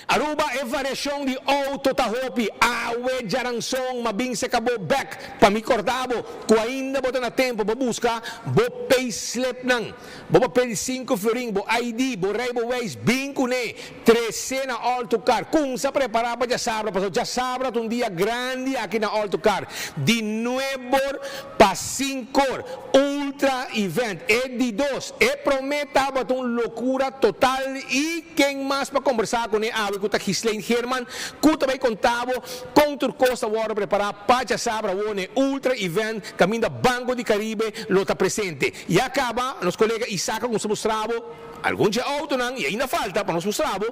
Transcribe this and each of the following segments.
Aruba é variação de auto tahopi, awe jarangsong mabing se cabo back, pamicordabo, kung ainda bota na tempo, bo busca, bo payslip nang, bo papel 5 floring, bo ID, bo rebo ways, bingo ne, 13 na auto car, kung sa preparaba já sabra um dia grande aqui na auto car, de nuevo pa 5 ultra event, é de 2, é prometa ba uma loucura total e quem mais para conversar com ele kuta Gislaine Herman, kuta bay contabo, com Turcosa Wara prepara para sabra one ultra event, caminho Banco de Caribe, lota presente. E acaba, nos colegas Isaka com mostravo, algum dia auto nang, e ainda falta para nos mostravo,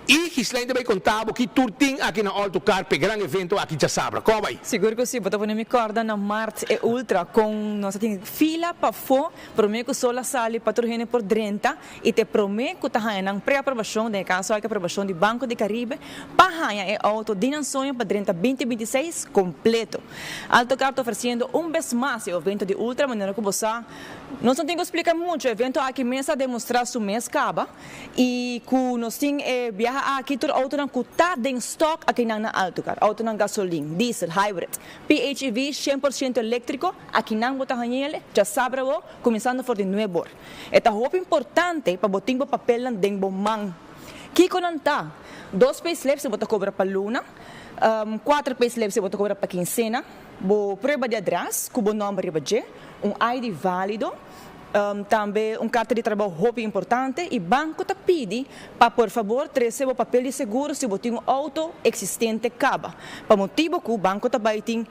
e Gislaine bay contabo, que turting aqui na Alto Car, pe grande evento aqui já sabra. Como vai? Seguro que sim, bota por me corda na Marte e Ultra, com nós tem fila para fo, promete que só la sali patrocínio por 30, e te promete que tá nang pré-aprovação, de caso há que aprovação de Banco de Caribe, Pahanha é auto de sonho para 2026 completo. Alto Car está oferecendo vez mais o evento de Ultra, maneira que você não tem que explicar muito, o evento aqui começa a demonstrar seu mês acaba e que nós temos viajar aqui todo auto não está em stock aqui na Alto Car, auto não gasolina, diesel, hybrid, PHEV 100% elétrico, aqui não bota hanhele, já sabe começando por de novo. É muito importante para botar o papel dentro do man. Kiko nanta, 2 payslips você bota cobra para luna, 4 payslips você bota cobra para quincena, bo prova de address, cubo nome de ID válido, também carta de trabalho muito importante e banco te pede para por favor trazer o papel de seguro se você tem auto existente caba. Para motivo que o banco também tem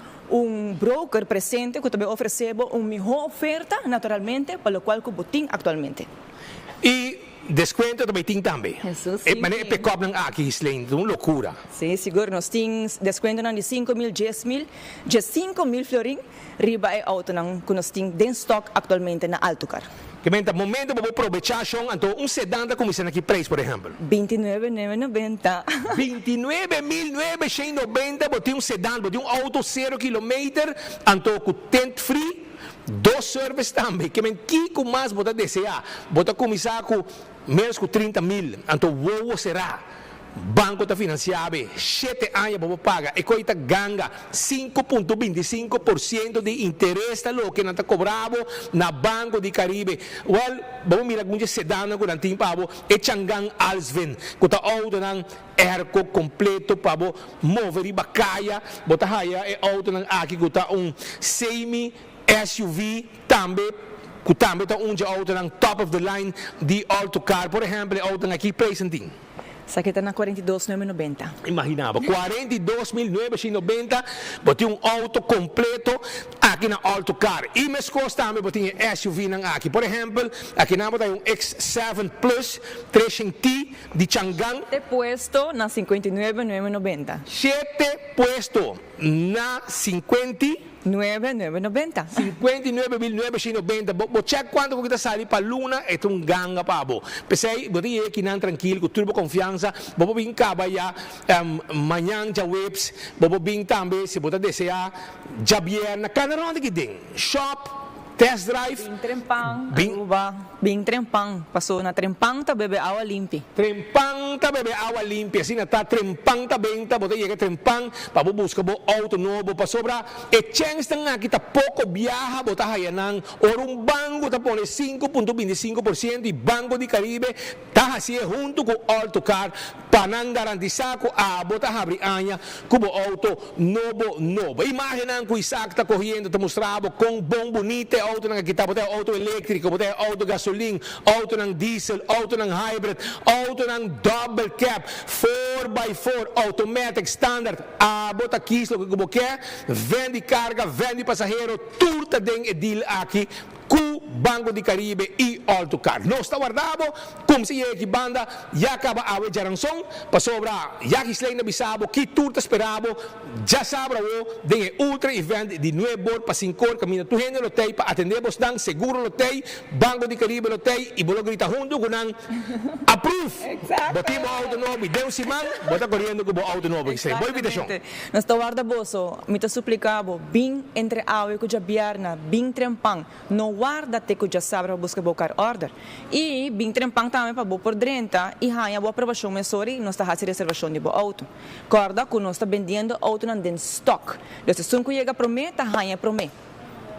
broker presente que também oferece uma melhor oferta naturalmente para o qual você tem atualmente. E desconto também tem também. Jesus, é maneira que cobram aqui, Gislaine, uma loucura. Sim, seguro, nós temos desconto de 5.000, 10.000, de 5.000 florin, riba é auto que nós temos em stock atualmente na Alto Car. Que menta momento para aproveitar então sedã da comissão aqui preço, por exemplo. 29.990. 29.990, botar sedã, botar auto 0 km, então com tent free. 2 serviços também, que que mais bota desejar, bota começar com menos que 30.000, então o será. Banco está financiado, 7 anos para pagar, e coita ganga 5,25% de interesse lo que não está cobrado na Banco de Caribe. Well, vamos mirar como sedã na curantim pavo, e changang alsven, que está auto nang erco completo para mover e bacaia, bota haya e auto nang aqui que está semi SUV também, que também está auto ng top of the line de Alto Car, por exemplo, auto aqui presentinho. Essa aqui está na 42.990. Imaginava, 42.990, botei auto completo aqui na Alto Car. E mes costa também botei SUV nang aqui. Por exemplo, aqui na botei X7 Plus 300T de Changang. 7 puesto na 59.990. 7 puesto na 59.990. 59.990. Bo check quanto kita sali pa luna etong ganga pa bo. Pesay boti e kinan tranquilo, turbo confianza, bobo bing kabaya manyang ja webs, bobo bing tambe se bota desea jabier na kanaron de giding. Shop test drive. Bing trempang, Aruba. Bing trempang. Pasó na trempang ta bebe awa limpi. Trempang ta bebe awa limpi. Assim na ta trempang ta benta. Bota llega trempang. Pabo busca bo auto novo pa sobra. E chance nga kita pouco viaja. Bota hayanang. Orong banco ta pone 5,25% e Banco de Caribe. Ta hasi junto com Alto Car. Panang garantizar ko bota habri anya. Kubo auto novo. Imaginan ko Isaac ta correndo. Ta mostravo com bom bonito. Auto ng kita, botay auto elétrico, botay auto gasoline, auto ng diesel, auto ng hybrid, auto ng double cab, 4x4, automatic, standard, bota kislo que quer, vende carga, vende passageiro, turta deng edil aqui, com Banco de Caribe e Alto Car. Nós está guardado, como se é que banda, já acaba a Jaransong, pasobra, já que Gislaine Bisabo, que turta esperado, já sabra o, de ultra event de novo para 5 caminho tu gênero lotei para atender bostang seguro lotei Banco de Caribe lotei e bolo grita junto com ang approve boti mo auto novo deu simang bota correndo com o auto novo que boa invitação nós está guarda boso mita suplicabo bing entre awe ko jabierna bing trempang no guarda da te que já sabe para buscar bocar order. E bem trempang também para por 30 e hanya boa aprovação mensori nós está fazendo reservação de bo auto. Corda que nós está vendendo auto nan den stock. Então se que chega prometa hanya promete.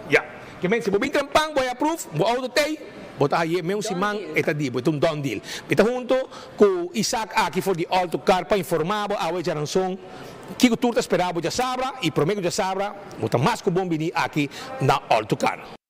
Ya. Que men se bo bem trampang boy approve, bo auto tay, bota aí meu simang etadibo, itong done deal. Pita junto com Isaac aqui for the auto car para informar bo awe jaranson. Kiko turta esperava já sabra e prometo já sabra, bota mais que bom venir aqui na auto car.